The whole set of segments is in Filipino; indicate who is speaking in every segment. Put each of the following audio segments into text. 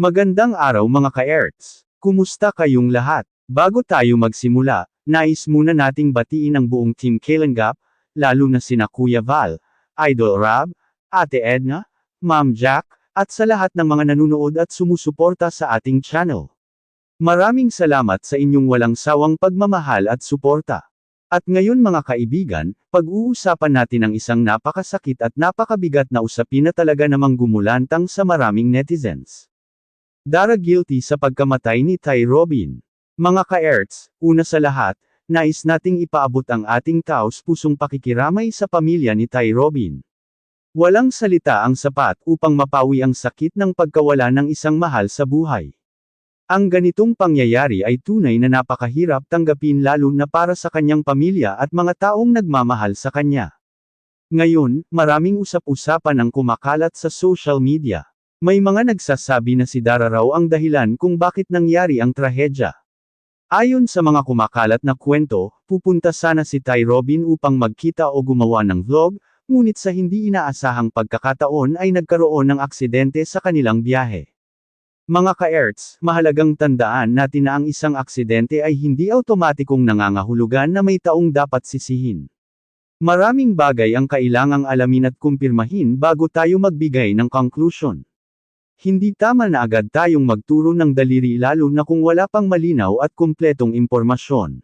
Speaker 1: Magandang araw mga ka-Erts! Kumusta kayong lahat? Bago tayo magsimula, nais muna nating batiin ang buong Team Kalingap, lalo na sina Kuya Val, Idol Rab, Ate Edna, Ma'am Jack, at sa lahat ng mga nanunood at sumusuporta sa ating channel. Maraming salamat sa inyong walang sawang pagmamahal at suporta. At ngayon mga kaibigan, pag-uusapan natin ang isang napakasakit at napakabigat na usapin na talaga namang gumulantang sa maraming netizens. Dara guilty sa pagkamatay ni Ty Robin. Mga ka-Erts, una sa lahat, nais nating ipaabot ang ating taos-pusong pakikiramay sa pamilya ni Ty Robin. Walang salita ang sapat upang mapawi ang sakit ng pagkawala ng isang mahal sa buhay. Ang ganitong pangyayari ay tunay na napakahirap tanggapin lalo na para sa kanyang pamilya at mga taong nagmamahal sa kanya. Ngayon, maraming usap-usapan ang kumakalat sa social media. May mga nagsasabi na si Dara raw ang dahilan kung bakit nangyari ang trahedya. Ayon sa mga kumakalat na kwento, pupunta sana si Ty Robin upang magkita o gumawa ng vlog, ngunit sa hindi inaasahang pagkakataon ay nagkaroon ng aksidente sa kanilang biyahe. Mga ka-Erts, mahalagang tandaan natin na ang isang aksidente ay hindi automatikong nangangahulugan na may taong dapat sisihin. Maraming bagay ang kailangang alamin at kumpirmahin bago tayo magbigay ng conclusion. Hindi tama na agad tayong magturo ng daliri lalo na kung wala pang malinaw at kumpletong impormasyon.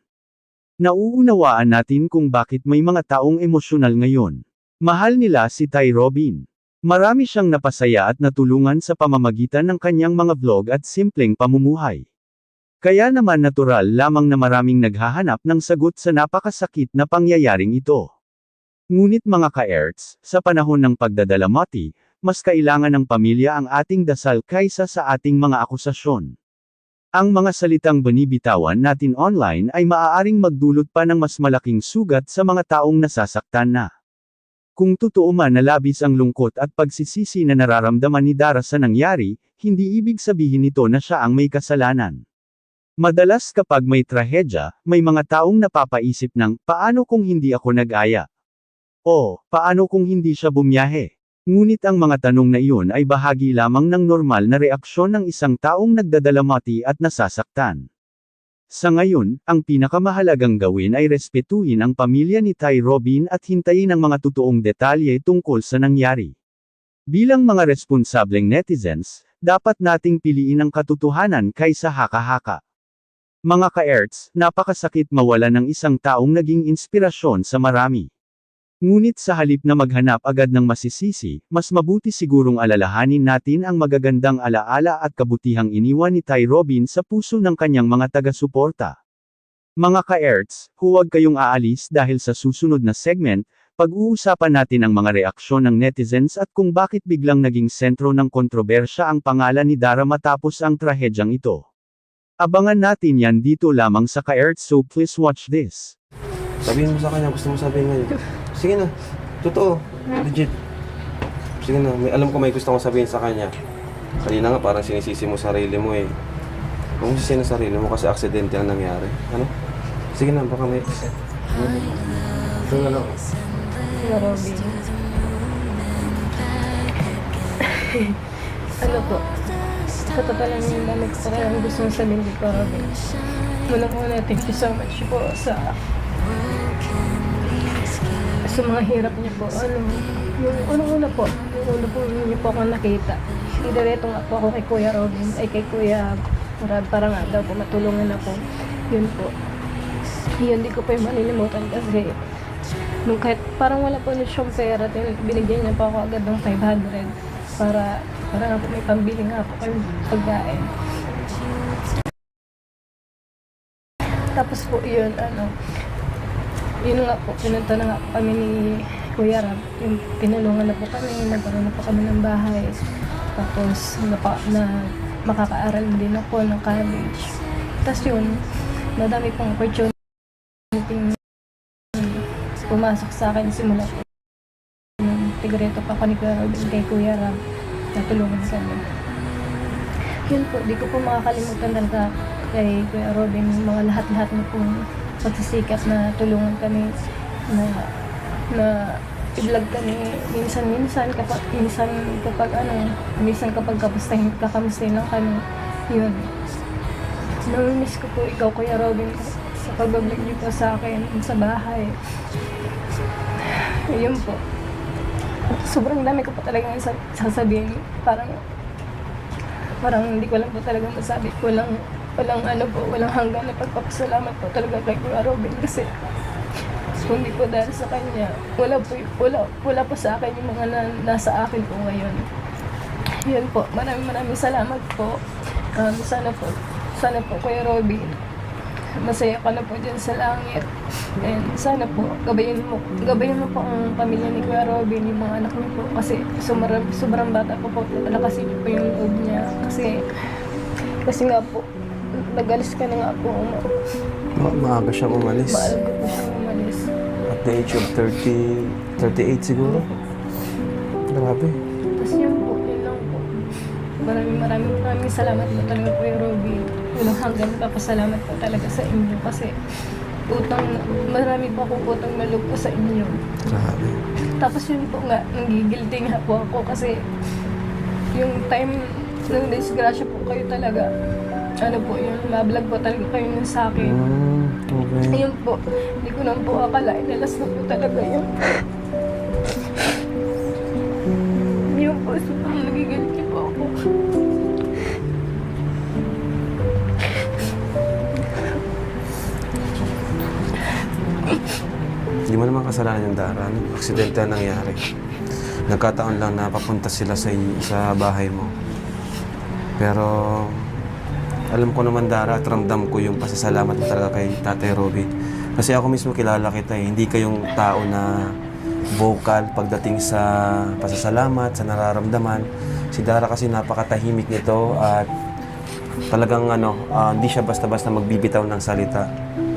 Speaker 1: Nauunawaan natin kung bakit may mga taong emosyonal ngayon. Mahal nila si Ty Robin. Marami siyang napasaya at natulungan sa pamamagitan ng kanyang mga vlog at simpleng pamumuhay. Kaya naman natural lamang na maraming naghahanap ng sagot sa napakasakit na pangyayaring ito. Ngunit mga ka-Erts, sa panahon ng pagdadalamati, mas kailangan ng pamilya ang ating dasal kaysa sa ating mga akusasyon. Ang mga salitang binibitawan natin online ay maaaring magdulot pa ng mas malaking sugat sa mga taong nasasaktan na. Kung totoo man na labis ang lungkot at pagsisisi na nararamdaman ni Dara sa nangyari, hindi ibig sabihin nito na siya ang may kasalanan. Madalas kapag may trahedya, may mga taong napapaisip ng, paano kung hindi ako nag-aya? O, paano kung hindi siya bumiyahe? Ngunit ang mga tanong na iyon ay bahagi lamang ng normal na reaksyon ng isang taong nagdadalamati at nasasaktan. Sa ngayon, ang pinakamahalagang gawin ay respetuhin ang pamilya ni Ty Robin at hintayin ang mga totoong detalye tungkol sa nangyari. Bilang mga responsableng netizens, dapat nating piliin ang katotohanan kaysa haka-haka. Mga ka-Erts, napakasakit mawala ng isang taong naging inspirasyon sa marami. Ngunit sa halip na maghanap agad ng masisisi, mas mabuti sigurong alalahanin natin ang magagandang alaala at kabutihang iniwan ni Ty Robin sa puso ng kanyang mga taga-suporta. Mga ka-Erts, huwag kayong aalis dahil sa susunod na segment, pag-uusapan natin ang mga reaksyon ng netizens at kung bakit biglang naging sentro ng kontrobersya ang pangalan ni Dara matapos ang trahedyang ito. Abangan natin yan dito lamang sa ka-Erts, so please watch this.
Speaker 2: Sabihin mo sa kanya, gusto mo sabihin ngayon. Sige na, totoo, legit. Sige na, alam ko may gusto kong sabihin sa kanya. Kanina nga parang sinisisi mo sarili mo eh. Huwag mo sisihin ang sarili mo kasi aksidente ang nangyari. Ano? Sige na, baka may... Sige na lang.
Speaker 3: Kuya Robin. Ano po? Sa totoo lang yung dami ko kaya ang gusto mong sabihin ko, Kuya Robin. Muna, thank you so much po sa mga hirap niyo po. Yung unang-una po, niyo po ako nakita. Diretong nga po ako kay Kuya Robin, ay kay Kuya Rab, para nga daw po matulungan ako. Yun po. Yun, di ko pa yung malilimutan kasi nung kahit parang wala po siyang pera, binigyan niya pa ako agad ng 500 para nga po may pambili nga po kayo pagkain. Tapos po yun, yun nga po, pinunta na nga po kami ni Kuya Rab. Yung tinulungan na po kami, nagkaroon na po kami ng bahay. Tapos, makakaaral din ako ng college. Tapos yun, madami pong opportunity pumasok sa akin simula po. Tigreto pa ako ni Kuya Robin kay Kuya Rab. Natulungan kami. Yun po, di ko po makakalimutan talaga kay Kuya Robin, mga lahat-lahat na pong pagsisikap na tulungan kami na i-vlog kami minsan-minsan minsan kapag kakamustahin lang kami. Yun. Namimiss ko po ikaw, Kuya Robin, sa pag-vlog niyo po sa akin sa bahay. Yun po. Sobrang dami ko po talagang sasabihin. Parang hindi ko lang po talaga masabi. Walang hanggan na pagpapasalamat po talaga kay Kuya Robin kasi kung di po dahil sa kanya, wala po sa akin yung mga nasa akin po ngayon. Yun po, maraming salamat po. Sana po Kuya Robin, masaya ka na po dyan sa langit. And sana po, gabayan mo po ang pamilya ni Kuya Robin, yung mga anak niyo po. Kasi sobrang bata po nakasipin po yung loob niya. Kasi nga po, nag-alis ka na nga po.
Speaker 2: Maaga siyang umalis.
Speaker 3: Maalam ko po siyang umalis.
Speaker 2: At the age of 38 siguro. Grabe.
Speaker 3: Tapos yun lang po. Maraming salamat po talaga Kuya Robin. Walang hanggang papasalamat po talaga sa inyo kasi marami po akong utang na loob po sa inyo.
Speaker 2: Grabe.
Speaker 3: Tapos yun po nga, nagigilty nga po ako kasi yung time ng disgrasya po kayo talaga, yung mablog po talaga kayo nun sa akin.
Speaker 2: Okay.
Speaker 3: Ayun po, hindi ko naman po akalain, nalas na po talaga yun. Yun po, sobrang nagigilty po ako.
Speaker 2: Hindi mo naman kasalanan yung Dara. Aksidente ang nangyari. Nagkataon lang na papunta sila sa bahay mo. Pero alam ko naman Dara at ramdam ko yung pasasalamat mo talaga kay Tatay Robin. Kasi ako mismo kilala kita eh. Hindi kayong tao na vocal pagdating sa pasasalamat, sa nararamdaman. Si Dara kasi napakatahimik nito at talagang hindi siya basta-basta magbibitaw ng salita.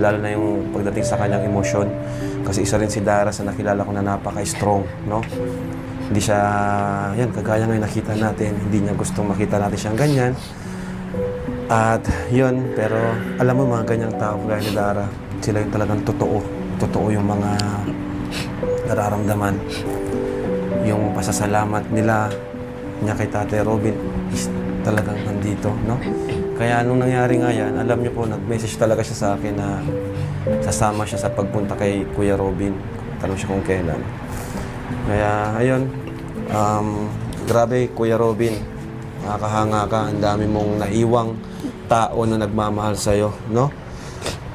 Speaker 2: Lalo na yung pagdating sa kanyang emosyon. Kasi isa rin si Dara sa nakilala ko na napaka-strong, no? Hindi siya, kagaya ngayon nakita natin, hindi niya gustong makita natin siyang ganyan. At yun, pero alam mo mga ganyang tao gaya ni Dara, sila yung talagang totoo. Totoo yung mga nararamdaman. Yung pasasalamat niya kay Tatay Robin is talagang nandito, no? Kaya nung nangyari nga yan, alam niyo po, nag-message talaga siya sa akin na sasama siya sa pagpunta kay Kuya Robin. Tanong siya kung kailan. Kaya, ayun. Grabe, Kuya Robin. Nakakahanga ka. Ang dami mong naiwang tao na nagmamahal sa'yo, no?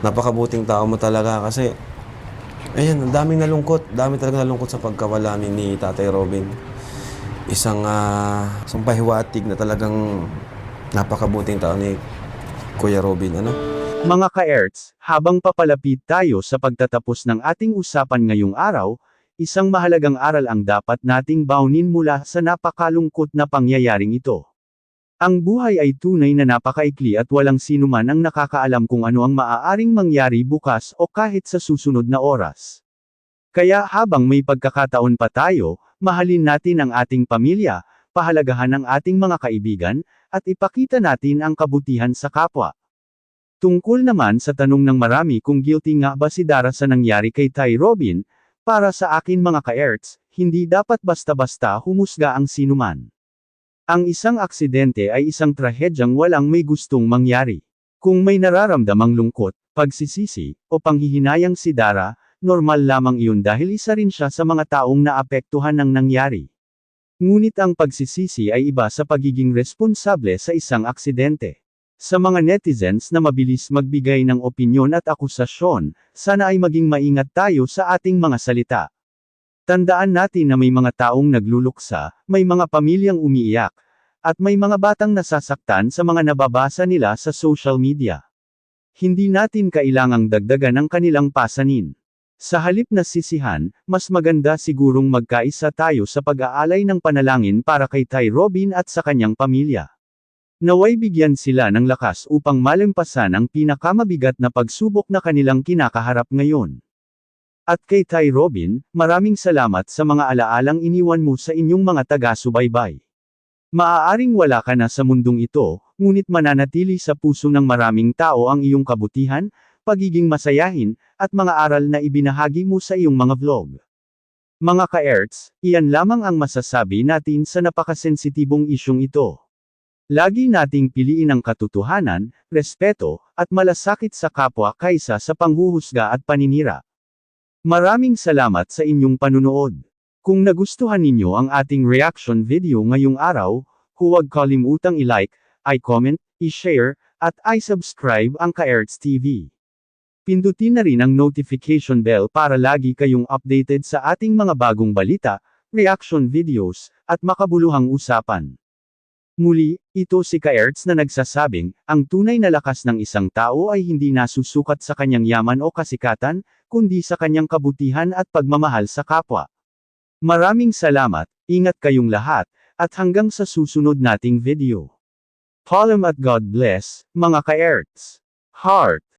Speaker 2: Napakabuting tao mo talaga kasi, ayun, ang daming nalungkot. Dami talaga nalungkot sa pagkawala ni Tatay Robin. Isang pahiwatig na talagang napakabuting tao ni Kuya Robin,
Speaker 1: Mga ka-Erts, habang papalapit tayo sa pagtatapos ng ating usapan ngayong araw, isang mahalagang aral ang dapat nating baunin mula sa napakalungkot na pangyayaring ito. Ang buhay ay tunay na napakaikli at walang sinuman ang nakakaalam kung ano ang maaaring mangyari bukas o kahit sa susunod na oras. Kaya habang may pagkakataon pa tayo, mahalin natin ang ating pamilya, pahalagahan ang ating mga kaibigan, at ipakita natin ang kabutihan sa kapwa. Tungkol naman sa tanong ng marami kung guilty nga ba si Dara sa nangyari kay Tay Robin, para sa akin mga ka-Erts, hindi dapat basta-basta humusga ang sinuman. Ang isang aksidente ay isang trahedyang walang may gustong mangyari. Kung may nararamdamang lungkot, pagsisisi, o panghihinayang si Dara, normal lamang iyon dahil isa rin siya sa mga taong naapektuhan ng nangyari. Ngunit ang pagsisisi ay iba sa pagiging responsable sa isang aksidente. Sa mga netizens na mabilis magbigay ng opinyon at akusasyon, sana ay maging maingat tayo sa ating mga salita. Tandaan natin na may mga taong nagluluksa, may mga pamilyang umiiyak, at may mga batang nasasaktan sa mga nababasa nila sa social media. Hindi natin kailangang dagdagan ang kanilang pasanin. Sa halip na sisihan, mas maganda sigurong magkaisa tayo sa pag-aalay ng panalangin para kay Tay Robin at sa kanyang pamilya. Naway bigyan sila ng lakas upang malampasan ang pinakamabigat na pagsubok na kanilang kinakaharap ngayon. At kay Tay Robin, maraming salamat sa mga alaalang iniwan mo sa inyong mga taga-subaybay. Maaaring wala ka na sa mundong ito, ngunit mananatili sa puso ng maraming tao ang iyong kabutihan, pagiging masayahin, at mga aral na ibinahagi mo sa iyong mga vlog. Mga ka-Erts, iyan lamang ang masasabi natin sa napakasensitibong isyong ito. Lagi nating piliin ang katotohanan, respeto, at malasakit sa kapwa kaysa sa panghuhusga at paninira. Maraming salamat sa inyong panunood. Kung nagustuhan ninyo ang ating reaction video ngayong araw, huwag kalimutang i-like, i-comment, i-share, at i-subscribe ang Ka-Erts TV. Pindutin na rin ang notification bell para lagi kayong updated sa ating mga bagong balita, reaction videos, at makabuluhang usapan. Muli, ito si Ka-Erts na nagsasabing, ang tunay na lakas ng isang tao ay hindi nasusukat sa kanyang yaman o kasikatan, kundi sa kanyang kabutihan at pagmamahal sa kapwa. Maraming salamat, ingat kayong lahat, at hanggang sa susunod nating video. Paalam at God bless, mga Ka-Erts. Heart.